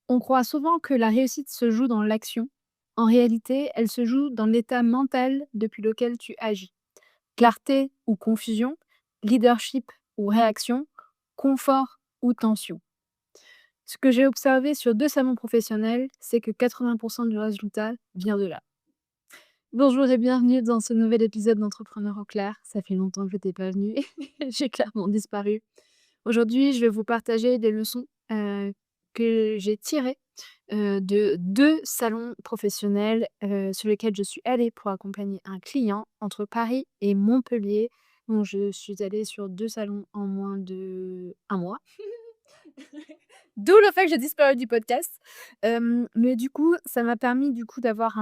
On croit souvent que la réussite se joue dans l'action. En réalité, elle se joue dans l'état mental depuis lequel tu agis. Clarté ou confusion, leadership ou réaction, confort ou tension. Ce que j'ai observé sur 2 salons professionnels, c'est que 80 du résultat vient de là. Bonjour et bienvenue dans ce nouvel épisode d'Entrepreneur au clair. Ça fait longtemps que je t'ai pas venu, j'ai clairement disparu. Aujourd'hui, je vais vous partager des leçons, que j'ai tirées, de 2 salons professionnels, sur lesquels je suis allée pour accompagner un client entre Paris et Montpellier. Donc je suis allée sur 2 salons en moins d'1 mois. D'où le fait que j'ai disparu du podcast. Mais du coup, ça m'a permis d'avoir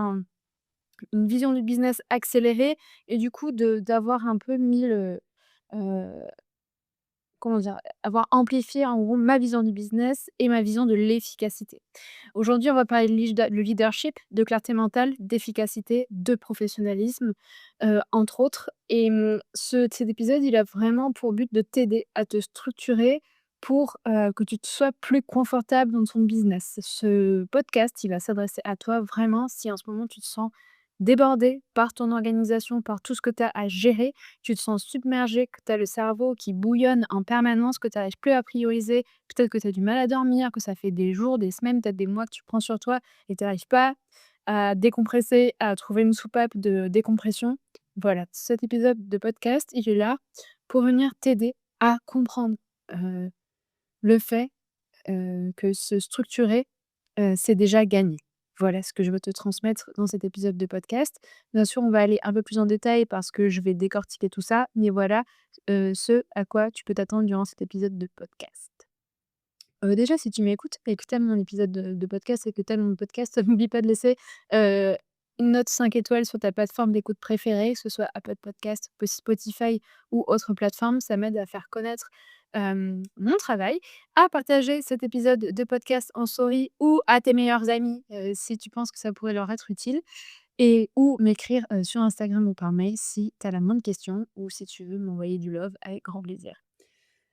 une vision du business accélérée et du coup d'avoir un peu mis heu comment dire? Avoir amplifié en gros ma vision du business et ma vision de l'efficacité. Aujourd'hui, on va parler de leadership, de clarté mentale, d'efficacité, de professionnalisme, entre autres et cet épisode, il a vraiment pour but de t'aider à te structurer pour, que tu te sois plus confortable dans ton business. Ce podcast, il va s'adresser à toi vraiment si en ce moment tu te sens débordé par ton organisation, par tout ce que tu as à gérer, tu te sens submergé, que tu as le cerveau qui bouillonne en permanence, que tu n'arrives plus à prioriser, peut-être que tu as du mal à dormir, que ça fait des jours, des semaines, peut-être des mois que tu prends sur toi et tu n'arrives pas à décompresser, à trouver une soupape de décompression. Voilà, cet épisode de podcast, il est là pour venir t'aider à comprendre le fait que se structurer, c'est déjà gagné. Voilà ce que je veux te transmettre dans cet épisode de podcast. Bien sûr, on va aller un peu plus en détail parce que je vais décortiquer tout ça, mais voilà, ce à quoi tu peux t'attendre durant cet épisode de podcast. Déjà, si tu m'écoutes et que tu aimes mon épisode de podcast et que tu aimes mon podcast, n'oublie pas de laisser, heu, une note 5 étoiles sur ta plateforme d'écoute préférée, que ce soit Apple Podcast, Spotify ou autre plateforme. Ça m'aide à faire connaître, mon travail, à partager cet épisode de podcast en story ou à tes meilleurs amis, si tu penses que ça pourrait leur être utile et ou m'écrire, sur Instagram ou par mail si tu as la moindre question ou si tu veux m'envoyer du love avec grand plaisir.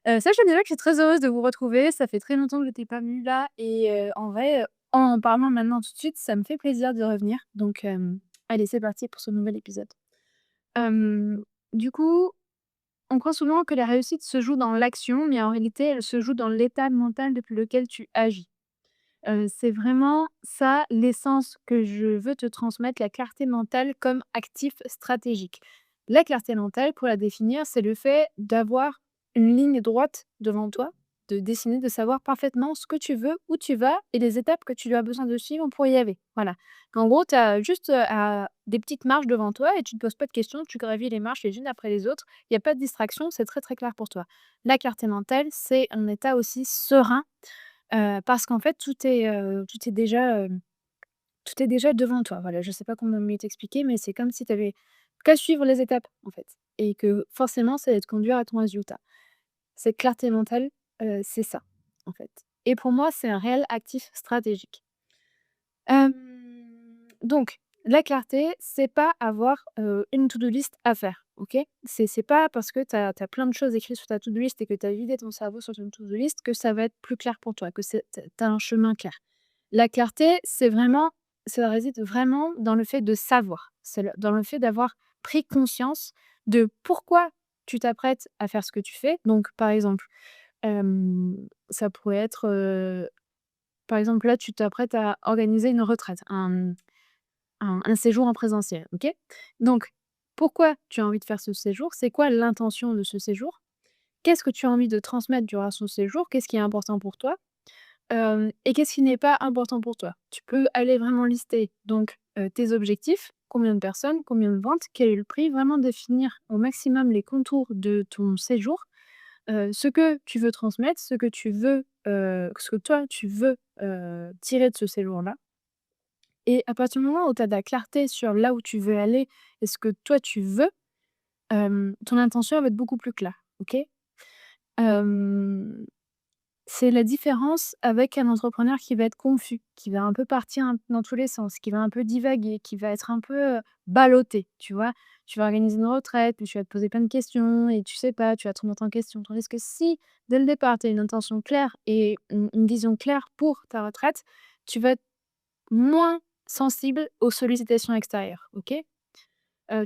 Sache déjà que je suis très heureuse de vous retrouver. Ça fait très longtemps que je n'étais pas venue là et en vrai, en parlant maintenant tout de suite, ça me fait plaisir d'y revenir. Donc allez, c'est parti pour ce nouvel épisode. Hem, du coup, on croit souvent que la réussite se joue dans l'action, mais en réalité, elle se joue dans l'état mental depuis lequel tu agis. C'est vraiment ça l'essence que je veux te transmettre, la clarté mentale comme actif stratégique. La clarté mentale, pour la définir, c'est le fait d'avoir une ligne droite devant toi, de dessiner, de savoir parfaitement ce que tu veux, où tu vas et les étapes que tu as besoin de suivre pour y aller. Voilà. En gros, tu as juste, des petites marches devant toi et tu ne te poses pas de questions, tu gravis les marches les unes après les autres. Il y a pas de distraction, c'est très, très clair pour toi. La clarté mentale, c'est un état aussi serein. Parce qu'en fait, tout est déjà devant toi. Voilà, je sais pas comment mieux t'expliquer, mais c'est comme si tu avais qu'à suivre les étapes, en fait et que forcément, ça va te conduire à ton résultat. Cette clarté mentale, c'est ça, en fait et pour moi, c'est un réel actif stratégique. Donc la clarté, c'est pas avoir, une to do list à faire, OK? C'est pas parce que tu as plein de choses écrites sur ta to do list et que tu as vidé ton cerveau sur une to do list que ça va être plus clair pour toi, que c'est tu as un chemin clair. La clarté, ça réside vraiment dans le fait de savoir. Dans le fait d'avoir pris conscience de pourquoi tu t'apprêtes à faire ce que tu fais. Donc par exemple, ça pourrait être, par exemple, là, tu t'apprêtes à organiser une retraite, un séjour en présentiel, OK? Donc, pourquoi tu as envie de faire ce séjour? C'est quoi l'intention de ce séjour? Qu'est-ce que tu as envie de transmettre durant ce séjour? Qu'est-ce qui est important pour toi? Et qu'est-ce qui n'est pas important pour toi? Tu peux aller vraiment lister donc, tes objectifs, combien de personnes, combien de ventes, quel est le prix, vraiment définir au maximum les contours de ton séjour, ce que tu veux transmettre, ce que toi tu veux, tirer de ce séjour-là et à partir du moment où tu as de la clarté sur là où tu veux aller et ce que toi tu veux, ton intention va être beaucoup plus claire, OK? Hem C'est la différence avec un entrepreneur qui va être confus, qui va un peu partir dans tous les sens, qui va un peu divaguer, qui va être un peu, ballotté, tu vois? Tu vas organiser une retraite, puis tu vas te poser plein de questions et tu sais pas, tu vas te remettre en question. Tandis que si, dès le départ, tu as une intention claire et une vision claire pour ta retraite, tu vas être moins sensible aux sollicitations extérieures, OK?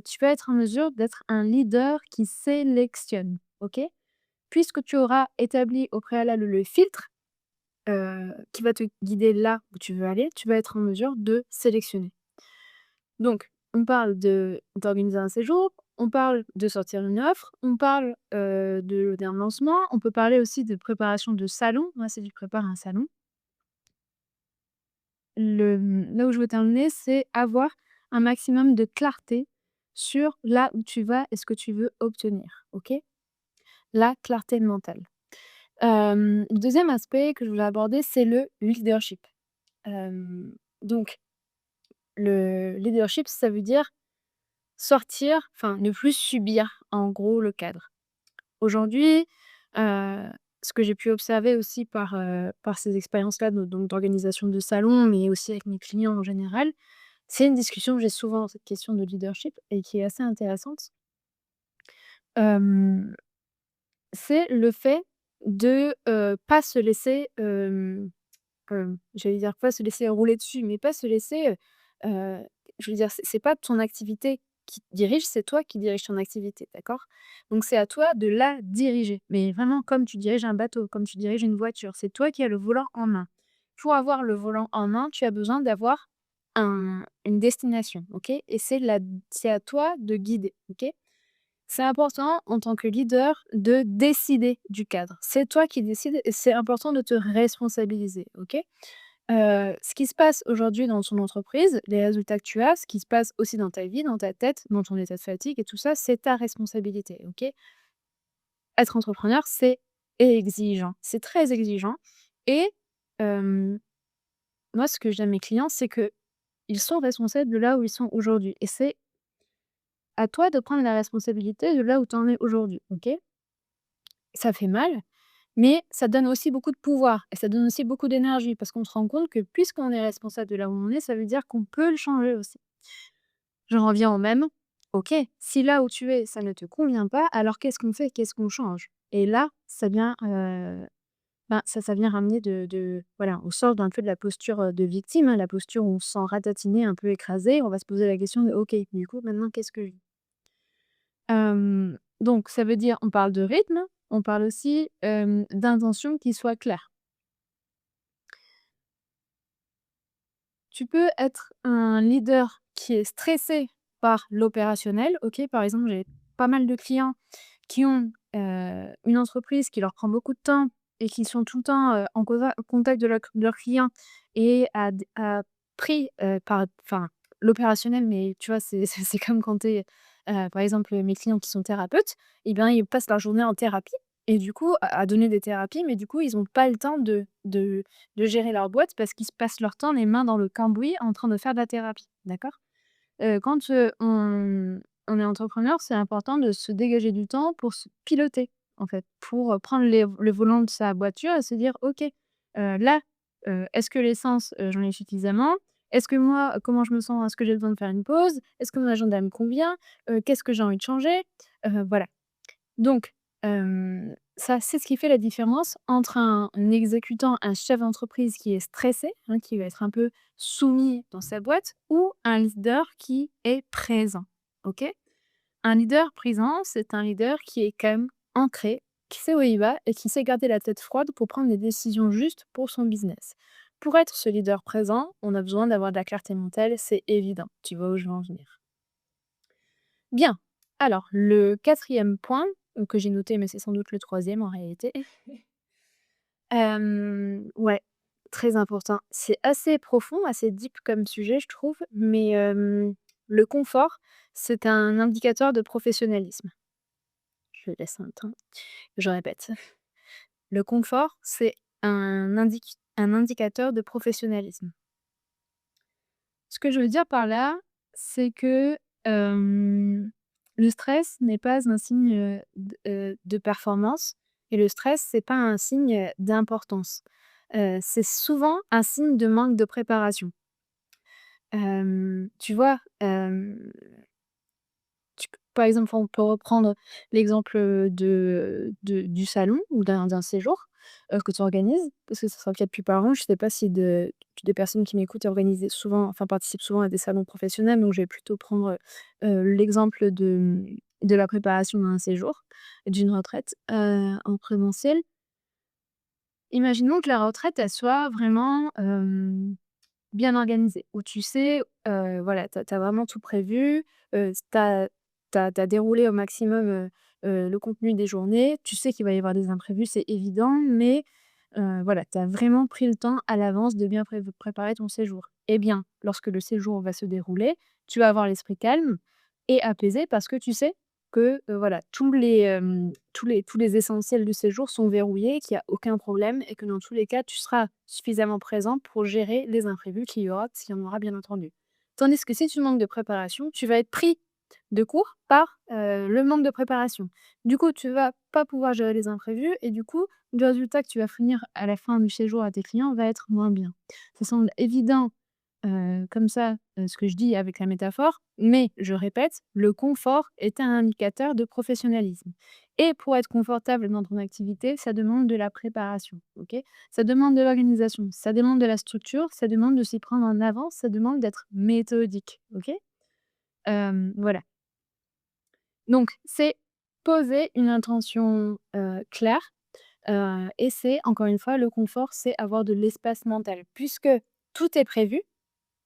Tu vas être en mesure d'être un leader qui sélectionne, OK? Puisque tu auras établi au préalable le filtre, qui va te guider là où tu veux aller, tu vas être en mesure de sélectionner. Donc, on parle d'organiser un séjour, on parle de sortir une offre, on parle, d'un lancement, on peut parler aussi de préparation de salon. Moi, c'est du prépare un salon. Là où je veux t'emmener, c'est avoir un maximum de clarté sur là où tu vas et ce que tu veux obtenir, OK? La clarté mentale. Le 2e aspect que je voulais aborder, c'est le leadership. Donc le leadership, ça veut dire sortir, enfin ne plus subir en gros le cadre. Aujourd'hui, heu, ce que j'ai pu observer aussi par ces expériences-là donc d'organisation de salons, mais aussi avec mes clients en général, c'est une discussion que j'ai souvent dans cette question de leadership et qui est assez intéressante. Hem, c'est le fait de, pas se laisser, j'allais dire pas se laisser rouler dessus, mais pas se laisser, je veux dire, c'est pas ton activité qui te dirige, c'est toi qui diriges ton activité, d'accord? Donc c'est à toi de la diriger, mais vraiment comme tu diriges un bateau, comme tu diriges une voiture, c'est toi qui as le volant en main. Pour avoir le volant en main, tu as besoin d'avoir une destination, OK? Et c'est à toi de guider, OK? C'est important en tant que leader de décider du cadre. C'est toi qui décides et c'est important de te responsabiliser, OK? Ce qui se passe aujourd'hui dans ton entreprise, les résultats que tu as, ce qui se passe aussi dans ta vie, dans ta tête, dans ton état de fatigue et tout ça, c'est ta responsabilité, OK? Être entrepreneur, c'est exigeant, c'est très exigeant et hem, moi, ce que je dis à mes clients, c'est qu'ils sont responsables de là où ils sont aujourd'hui et c'est à toi de prendre la responsabilité de là où tu en es aujourd'hui, OK? Ça fait mal, mais ça donne aussi beaucoup de pouvoir et ça donne aussi beaucoup d'énergie parce qu'on se rend compte que puisqu'on est responsable de là où on est, ça veut dire qu'on peut le changer aussi. J'en reviens au même. OK, si là où tu es, ça ne te convient pas, alors qu'est-ce qu'on fait? Qu'est-ce qu'on change? Et là, ça vient, ça vient ramener voilà, on sort d'un peu de la posture, de victime, hein, la posture où on se sent ratatiné, un peu écrasé. On va se poser la question de: «OK, du coup, maintenant, qu'est-ce que je vis?» Donc ça veut dire on parle de rythme, on parle aussi, d'intention qui soit claire. Tu peux être un leader qui est stressé par l'opérationnel, OK? Par exemple, j'ai pas mal de clients qui ont, une entreprise qui leur prend beaucoup de temps et qui sont tout le temps, en contact de leurs clients et à pris, par enfin, l'opérationnel, mais tu vois, c'est c'est comme quand tu es, par exemple, mes clients qui sont thérapeutes et bien, ils passent leur journée en thérapie et du coup, à donner des thérapies, mais du coup, ils ont pas le temps de gérer leur boîte parce qu'ils se passent leur temps les mains dans le cambouis en train de faire de la thérapie, d'accord? Quand, on est entrepreneur, c'est important de se dégager du temps pour se piloter, en fait, pour, prendre le volant de sa voiture et se dire: «OK, là, est-ce que l'essence, j'en ai suffisamment? Est-ce que moi, comment je me sens? Est-ce que j'ai besoin de faire une pause? Est-ce que mon agenda me convient? Qu'est-ce que j'ai envie de changer?» Voilà. Donc, ça, c'est ce qui fait la différence entre un exécutant, un chef d'entreprise qui est stressé, hein, qui va être un peu soumis dans sa boîte ou un leader qui est présent, OK? Un leader présent, c'est un leader qui est quand même ancré, qui sait où il va et qui sait garder la tête froide pour prendre les décisions justes pour son business. Pour être ce leader présent, on a besoin d'avoir de la clarté mentale, c'est évident. Tu vois où je veux en venir? Bien. Alors, le 4e point, que j'ai noté, mais c'est sans doute le 3e en réalité. Ouais, très important. C'est assez profond, assez deep comme sujet, je trouve, mais le confort, c'est un indicateur de professionnalisme. Je laisse un temps, je répète. Le confort, c'est un indicateur de professionnalisme. Ce que je veux dire par là, c'est que, le stress n'est pas un signe, de performance et le stress, c'est pas un signe, d'importance. C'est souvent un signe de manque de préparation. Tu vois, par exemple, on peut reprendre l'exemple, du salon ou d'un séjour, que tu organises, parce que ça sera peut-être plus parlant. Je sais pas si des personnes qui m'écoutent organisent souvent enfin, participent souvent à des salons professionnels, donc je vais plutôt prendre, l'exemple de la préparation d'un séjour, d'une retraite, en présentiel. Imaginons que la retraite, elle soit vraiment, bien organisé, où tu sais, voilà, tu as vraiment tout prévu, tu as déroulé au maximum, le contenu des journées. Tu sais qu'il va y avoir des imprévus, c'est évident, mais voilà, tu as vraiment pris le temps à l'avance de bien préparer ton séjour. Eh bien, lorsque le séjour va se dérouler, tu vas avoir l'esprit calme et apaisé parce que tu sais que, voilà, tous les essentiels du séjour sont verrouillés, qu'il y a aucun problème et que dans tous les cas, tu seras suffisamment présent pour gérer les imprévus qu'il y aura, s'il y en aura bien entendu. Tandis que si tu manques de préparation, tu vas être pris de court par, le manque de préparation. Du coup, tu vas pas pouvoir gérer les imprévus et du coup, le résultat que tu vas fournir à la fin du séjour à tes clients va être moins bien. Ça semble évident comme ça, ce que je dis avec la métaphore, mais je répète, le confort est un indicateur de professionnalisme et pour être confortable dans ton activité, ça demande de la préparation, OK? Ça demande de l'organisation, ça demande de la structure, ça demande de s'y prendre en avance, ça demande d'être méthodique, OK? Voilà. Donc c'est poser une intention, claire, et c'est encore une fois le confort, c'est avoir de l'espace mental. Puisque tout est prévu,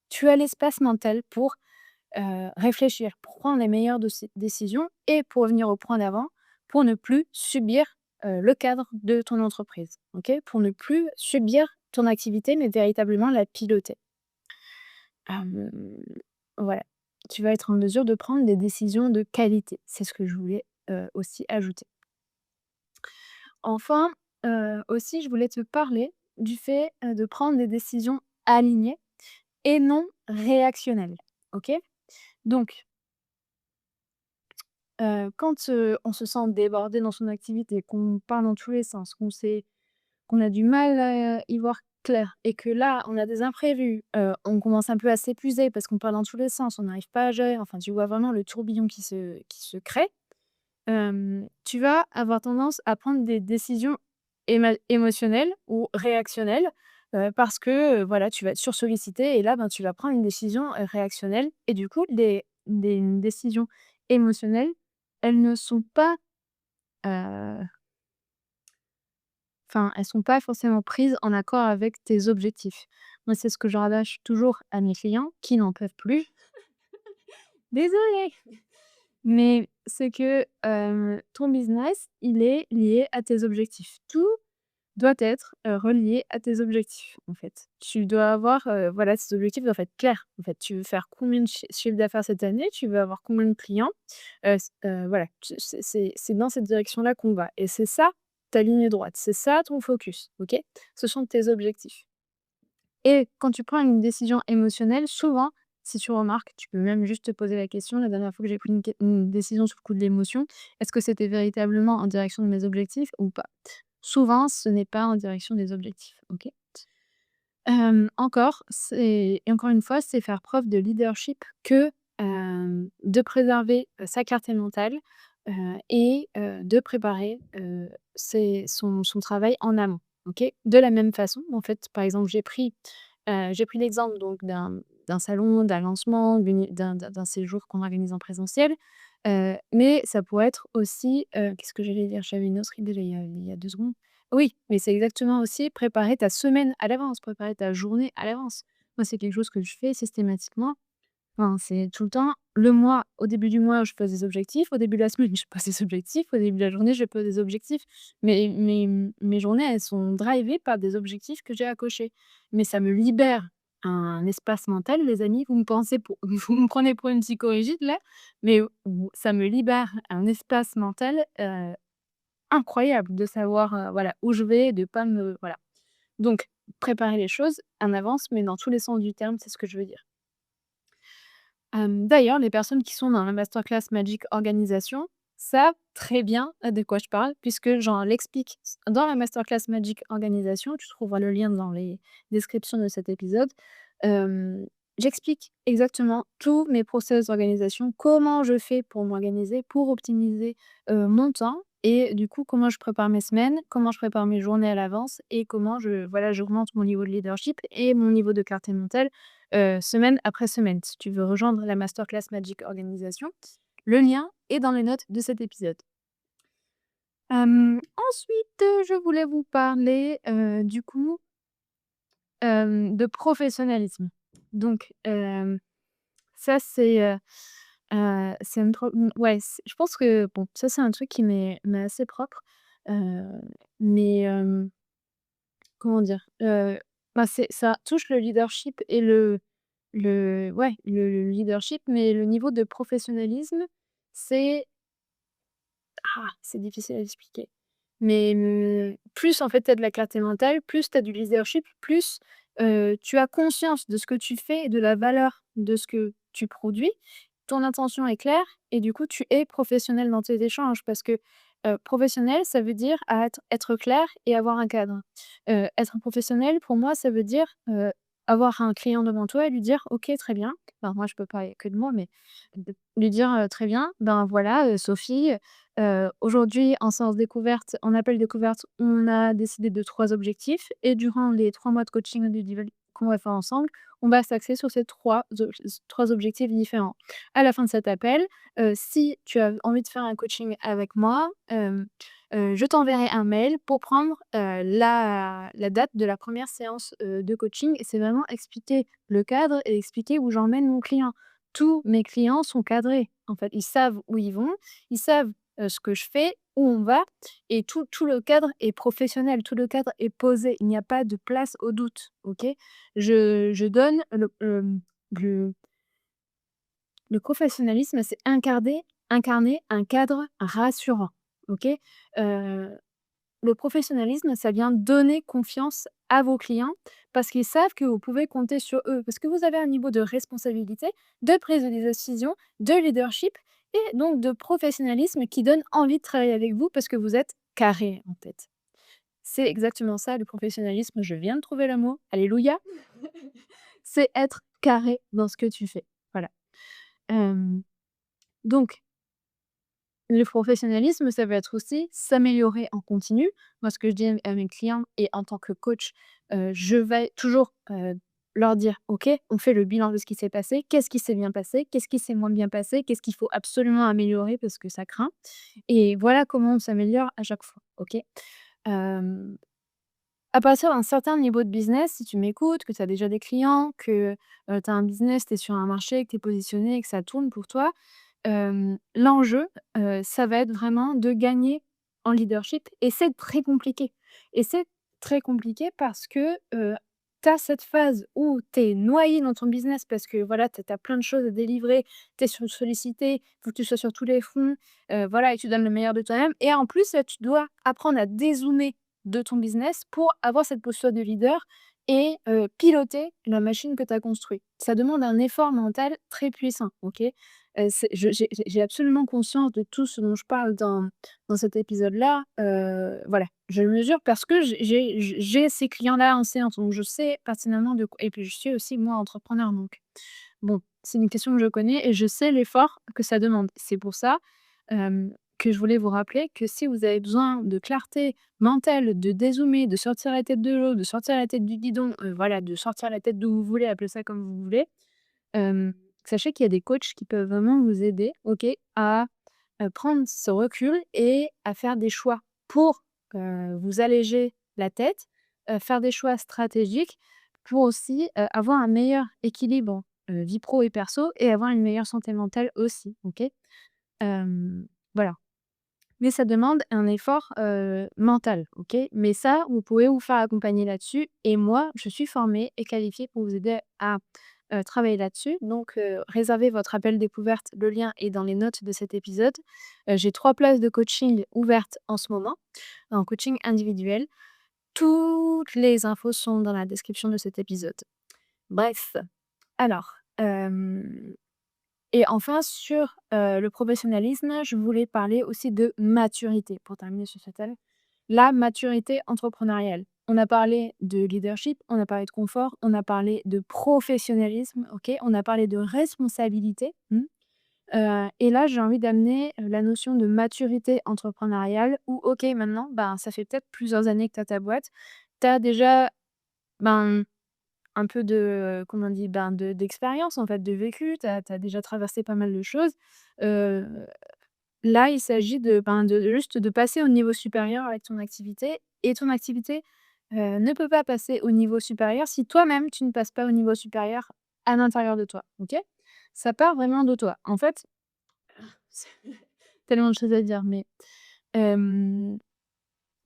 tu as l'espace mental pour, réfléchir, pour prendre les meilleures décisions et pour revenir au point d'avant, pour ne plus subir, le cadre de ton entreprise, OK? Pour ne plus subir ton activité, mais véritablement la piloter. Hem, voilà. Tu vas être en mesure de prendre des décisions de qualité. C'est ce que je voulais, aussi ajouter. Enfin, aussi je voulais te parler du fait, de prendre des décisions alignées et non réactionnelles, OK? Donc quand, on se sent débordé dans son activité, qu'on part dans tous les sens, qu'on a du mal à y voir clair et que là, on a des imprévus, on commence un peu à s'épuiser parce qu'on part dans tous les sens, on n'arrive pas à gérer, enfin, tu vois vraiment le tourbillon qui se crée, tu vas avoir tendance à prendre des décisions émotionnelles ou réactionnelles, parce que, voilà, tu vas être sursollicité et là, ben, tu vas prendre une décision, réactionnelle et du coup, des décisions émotionnelles, elles ne sont pas, heu, enfin, elles sont pas forcément prises en accord avec tes objectifs. Moi, c'est ce que je rabâche toujours à mes clients qui n'en peuvent plus. Désolée! Mais c'est que, ton business, il est lié à tes objectifs. Tout doit être, relié à tes objectifs, en fait. Tu dois avoir, voilà, ces objectifs doivent être clairs, en fait. Tu veux faire combien de chiffre d'affaires cette année? Tu veux avoir combien de clients? Voilà, c'est dans cette direction-là qu'on va et c'est ça ta ligne droite, c'est ça ton focus, OK? Ce sont tes objectifs. Et quand tu prends une décision émotionnelle, souvent, si tu remarques, tu peux même juste te poser la question: «La dernière fois que j'ai pris une décision sous le coup de l'émotion, est-ce que c'était véritablement en direction de mes objectifs ou pas?» Souvent, ce n'est pas en direction des objectifs, OK? Encore, c'est et encore une fois, c'est faire preuve de leadership que, de préserver, sa clarté mentale, et de préparer, son travail en amont, OK? De la même façon, en fait, par exemple, j'ai pris l'exemple donc d'un salon, d'un lancement, d'un séjour qu'on organise en présentiel, mais ça pourrait être aussi, qu'est-ce que j'allais dire? J'avais une autre idée là, il y a 2 secondes. Oui, mais c'est exactement aussi préparer ta semaine à l'avance, préparer ta journée à l'avance. Moi, c'est quelque chose que je fais systématiquement. Enfin, c'est tout le temps, le mois au début du mois, je pose des objectifs, au début de la semaine, je pose des objectifs, au début de la journée, je pose des objectifs. Mais mes journées, elles sont drivées par des objectifs que j'ai à cocher. Mais ça me libère un espace mental, les amis. Vous me pensez pour vous me prenez pour une psychorigide là, mais ça me libère un espace mental, incroyable de savoir, voilà, où je vais, de pas me voilà. Donc préparer les choses en avance, mais dans tous les sens du terme, c'est ce que je veux dire. D'ailleurs, les personnes qui sont dans la masterclass Magic Organisation, savent très bien, de quoi je parle puisque j'en l'explique dans la masterclass Magic Organisation. Tu trouveras le lien dans les descriptions de cet épisode. Hem, J'explique exactement tous mes process d'organisation, comment je fais pour m'organiser, pour optimiser, mon temps et du coup, comment je prépare mes semaines, comment je prépare mes journées à l'avance et comment j'augmente mon niveau de leadership et mon niveau de clarté mentale, semaine après semaine. Si tu veux rejoindre la masterclass Magic Organisation, le lien est dans les notes de cet épisode. Ensuite, je voulais vous parler, du coup, de professionnalisme. Donc, ça c'est une pro ouais, je pense que bon, ça c'est un truc qui m'est assez propre, heu, mais, comment dire? Bah, ça touche le leadership et le leadership, mais le niveau de professionnalisme, c'est c'est difficile à expliquer. Mais, plus en fait tu as de la clarté mentale, plus tu as du leadership, plus, tu as conscience de ce que tu fais et de la valeur de ce que tu produis. Ton intention est claire et du coup tu es professionnel dans tes échanges parce que, professionnel ça veut dire être clair et avoir un cadre. Être professionnel pour moi ça veut dire, avoir un client devant toi et lui dire: «OK, très bien». Enfin moi je peux parler que de moi, mais de lui dire, «Très bien, ben voilà, Sophie, aujourd'hui, en séance découverte, en appel découverte, on a décidé de 3 objectifs et durant les 3 mois de coaching individuel qu'on va faire ensemble, on va s'axer sur ces 3 objectifs différents. À la fin de cet appel, si tu as envie de faire un coaching avec moi, je t'enverrai un mail pour prendre, la date de la première séance, de coaching» et c'est vraiment expliquer le cadre et expliquer où j'emmène mon client. Tous mes clients sont cadrés, en fait. Ils savent où ils vont, ils savent ce que je fais, où on va et tout le cadre est professionnel, tout le cadre est posé. Il n'y a pas de place au doute, OK? Je donne le le professionnalisme, c'est incarner un cadre rassurant, OK? Heu le professionnalisme, ça vient donner confiance à vos clients parce qu'ils savent que vous pouvez compter sur eux, parce que vous avez un niveau de responsabilité, de prise de décision, de leadership et donc de professionnalisme qui donne envie de travailler avec vous parce que vous êtes carré en tête. C'est exactement ça le professionnalisme, je viens de trouver le mot, alléluia, c'est être carré dans ce que tu fais. Voilà. Hem, donc le professionnalisme, ça va être aussi s'améliorer en continu. Moi, ce que je dis à mes clients et en tant que coach, je vais toujours, leur dire: «OK, on fait le bilan de ce qui s'est passé. Qu'est-ce qui s'est bien passé? Qu'est-ce qui s'est moins bien passé? Qu'est-ce qu'il faut absolument améliorer parce que ça craint?» et voilà comment on s'améliore à chaque fois, OK? Hem, à partir d'un certain niveau de business, si tu m'écoutes, que tu as déjà des clients, que, tu as un business, tu es sur un marché, que tu es positionné et que ça tourne pour toi, l'enjeu, ça va être vraiment de gagner en leadership et c'est très compliqué et c'est très compliqué parce que, tu as cette phase où tu es noyé dans ton business parce que voilà, tu as plein de choses à délivrer, tu es sollicité, faut que tu sois sur tous les fronts, voilà et tu donnes le meilleur de toi-même et en plus, tu dois apprendre à dézoomer de ton business pour avoir cette posture de leader et piloter la machine que tu as construite. Ça demande un effort mental très puissant, OK? C'est j'ai absolument conscience de tout ce dont je parle dans cet épisode-là, voilà. Je le mesure parce que j'ai ces clients-là en séance, donc je sais pertinemment de quoi et puis je suis aussi moi entrepreneur, donc bon, c'est une question que je connais et je sais l'effort que ça demande. C'est pour ça, que je voulais vous rappeler que si vous avez besoin de clarté mentale, de dézoomer, de sortir la tête de l'eau, de sortir la tête du guidon, voilà, de sortir la tête d'où vous voulez, appelez ça comme vous voulez. Hem, Sachez qu'il y a des coachs qui peuvent vraiment vous aider, OK, à, prendre ce recul et à faire des choix pour, vous alléger la tête, faire des choix stratégiques pour aussi, avoir un meilleur équilibre, vie pro et perso et avoir une meilleure santé mentale aussi, OK? Voilà. Mais ça demande un effort, mental, OK? Mais ça, vous pouvez vous faire accompagner là-dessus et moi, je suis formée et qualifiée pour vous aider à, travailler là-dessus. Donc, réservez votre appel découverte, le lien est dans les notes de cet épisode. J'ai 3 places de coaching ouvertes en ce moment, en coaching individuel. Toutes les infos sont dans la description de cet épisode. Bref, alors, Et enfin sur, le professionnalisme, je voulais parler aussi de maturité pour terminer sur ce thème. La maturité entrepreneuriale. On a parlé de leadership, on a parlé de confort, on a parlé de professionnalisme, OK? On a parlé de responsabilité, et là, j'ai envie d'amener, la notion de maturité entrepreneuriale où OK, maintenant, ben, ça fait peut-être plusieurs années que tu as ta boîte. Tu as déjà, ben, un peu de, comment on dit? Ben, d'expérience, en fait, de vécu. Tu as déjà traversé pas mal de choses. Heu, Là, il s'agit de, ben, de juste de passer au niveau supérieur avec ton activité et ton activité, ne peut pas passer au niveau supérieur si toi-même tu ne passes pas au niveau supérieur à l'intérieur de toi, OK? Ça part vraiment de toi. En fait, c'est tellement de choses à dire, mais hem,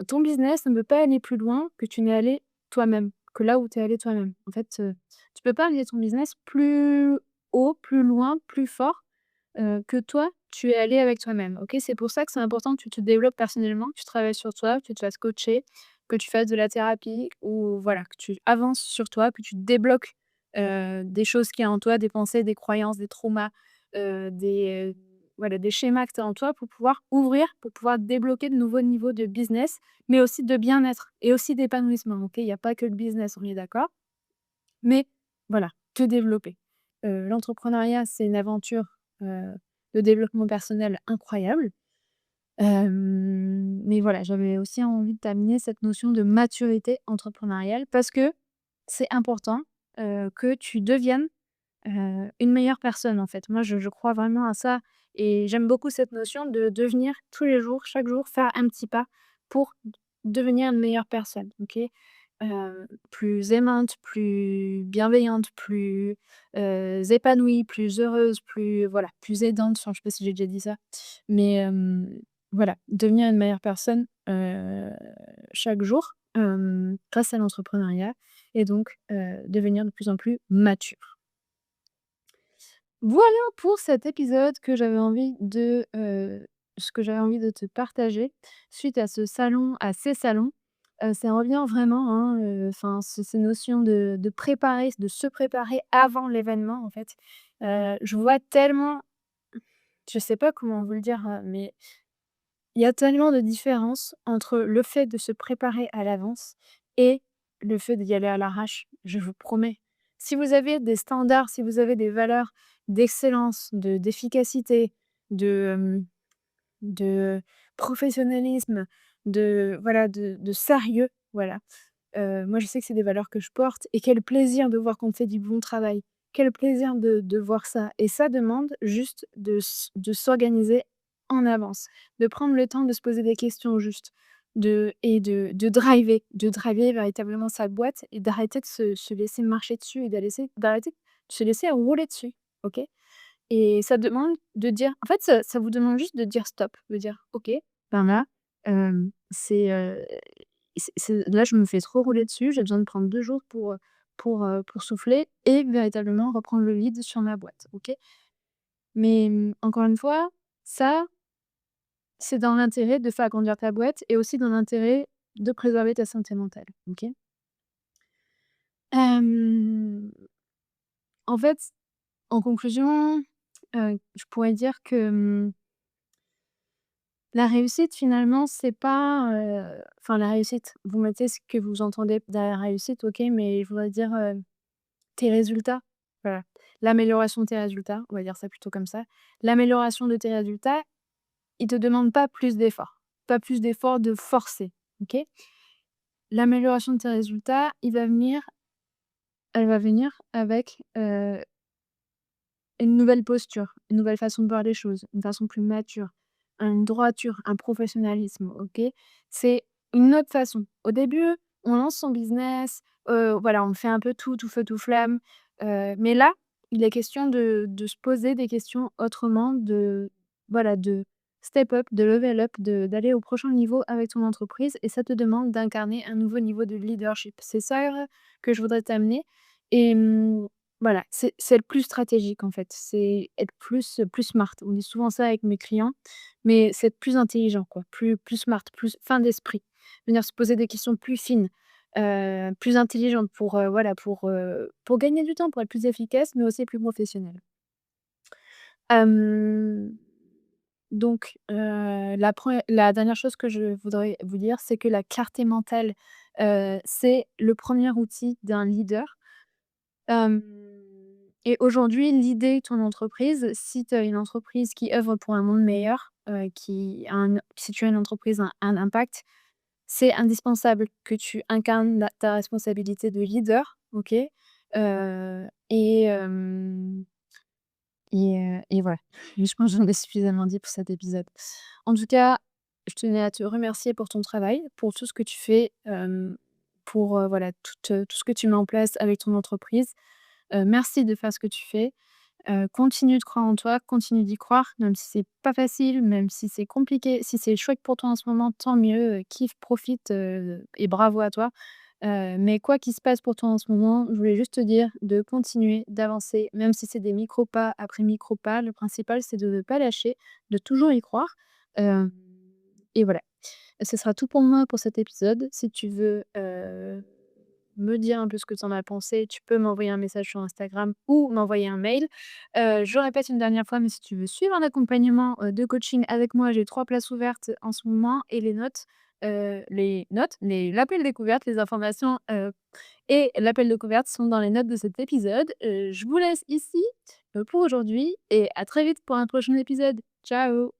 ton business ne peut pas aller plus loin que tu n'es allé toi-même, que là où tu es allé toi-même. En fait, tu peux pas amener ton business plus haut, plus loin, plus fort, que toi, tu es allé avec toi-même, OK? C'est pour ça que c'est important que tu te développes personnellement, que tu travailles sur toi, que tu te fasses coacher, que tu fasses de la thérapie ou voilà, que tu avances sur toi, que tu débloques, des choses qu'il y a en toi, des pensées, des croyances, des traumas, des, voilà, des schémas que tu as en toi pour pouvoir ouvrir, pour pouvoir débloquer de nouveaux niveaux de business, mais aussi de bien-être et aussi d'épanouissement, OK? Il y a pas que le business, on est d'accord? Mais voilà, te développer. L'entrepreneuriat, c'est une aventure, de développement personnel incroyable. Mais voilà, j'avais aussi envie de t'amener cette notion de maturité entrepreneuriale parce que c'est important, que tu deviennes, une meilleure personne, en fait. Moi, je crois vraiment à ça et j'aime beaucoup cette notion de devenir tous les jours, chaque jour, faire un petit pas pour devenir une meilleure personne, OK? Plus aimante, plus bienveillante, plus, épanouie, plus heureuse, plus voilà, plus aidante, enfin, je sais pas si j'ai déjà dit ça. Mais, voilà, devenir une meilleure personne, chaque jour, grâce à l'entrepreneuriat et donc, devenir de plus en plus mature. Voilà pour cet épisode que j'avais envie de, ce que j'avais envie de te partager suite à ce salon à ces salons. Ça revient vraiment, hein, enfin, ces notions de préparer, de se préparer avant l'événement, en fait. Je vois tellement je sais pas comment vous le dire, mais il y a tellement de différence entre le fait de se préparer à l'avance et le fait d'y aller à l'arrache, je vous promets. Si vous avez des standards, si vous avez des valeurs d'excellence, d'efficacité, de, de professionnalisme, de voilà, de sérieux, voilà. Moi, je sais que c'est des valeurs que je porte et quel plaisir de voir qu'on fait du bon travail. Quel plaisir de voir ça et ça demande juste de s'organiser en avance, de prendre le temps de se poser des questions justes, de driver véritablement sa boîte et d'arrêter de se laisser marcher dessus et d'arrêter de se laisser rouler dessus, OK? Et ça demande de dire en fait, ça vous demande juste de dire stop, de dire: «OK, ben là, c'est là, je me fais trop rouler dessus, j'ai besoin de prendre 2 jours pour souffler et véritablement reprendre le lead sur ma boîte», OK? Mais, encore une fois, ça, c'est dans l'intérêt de faire grandir ta boîte et aussi dans l'intérêt de préserver ta santé mentale, OK? Hem, En fait, en conclusion, je pourrais dire que, la réussite finalement, c'est pas, enfin la réussite, vous mettez ce que vous entendez derrière réussite, OK, mais je voudrais dire, tes résultats, voilà. L'amélioration de tes résultats, on va dire ça plutôt comme ça. L'amélioration de tes résultats, ils te demandent pas plus d'efforts, pas plus d'efforts de forcer, OK? L'amélioration de tes résultats, elle va venir avec, une nouvelle posture, une nouvelle façon de voir les choses, une façon plus mature, une droiture, un professionnalisme, OK? C'est une autre façon. Au début, on lance son business, voilà, on fait un peu tout, tout feu, tout flamme, mais là, il est question de se poser des questions autrement, de voilà, de step up, de level up, d'aller au prochain niveau avec ton entreprise et ça te demande d'incarner un nouveau niveau de leadership. C'est ça, que je voudrais t'amener et voilà, c'est le plus stratégique, en fait. C'est être plus smart. On dit souvent ça avec mes clients, mais c'est être plus intelligent, quoi, plus smart, plus fin d'esprit. Venir se poser des questions plus fines, plus intelligentes voilà, pour gagner du temps, pour être plus efficace, mais aussi plus professionnel. Hem, donc la dernière chose que je voudrais vous dire, c'est que la clarté mentale, c'est le premier outil d'un leader. Hem et aujourd'hui, l'idée ton entreprise, si tu as une entreprise qui œuvre pour un monde meilleur, qui a un si tu as une entreprise à un impact, c'est indispensable que tu incarnes la ta responsabilité de leader, OK? Et et voilà. Je pense que j'en ai suffisamment dit pour cet épisode. En tout cas, je tenais à te remercier pour ton travail, pour tout ce que tu fais, pour, voilà, tout ce que tu mets en place avec ton entreprise. Merci de faire ce que tu fais. Continue de croire en toi, continue d'y croire, même si c'est pas facile, même si c'est compliqué. Si c'est chouette pour toi en ce moment, tant mieux, kiffe, profite, et bravo à toi. Mais quoi qu'il se passe pour toi en ce moment, je voulais juste te dire de continuer, d'avancer, même si c'est des micro pas après micro pas. Le principal, c'est de ne pas lâcher, de toujours y croire. Hem et voilà. Ce sera tout pour moi pour cet épisode. Si tu veux, me dire un peu ce que tu en as pensé, tu peux m'envoyer un message sur Instagram ou m'envoyer un mail. Je répète une dernière fois, mais si tu veux suivre un accompagnement, de coaching avec moi, j'ai 3 places ouvertes en ce moment et l'appel découverte, les informations, et l'appel découverte sont dans les notes de cet épisode. Je vous laisse ici, pour aujourd'hui et à très vite pour un prochain épisode. Ciao!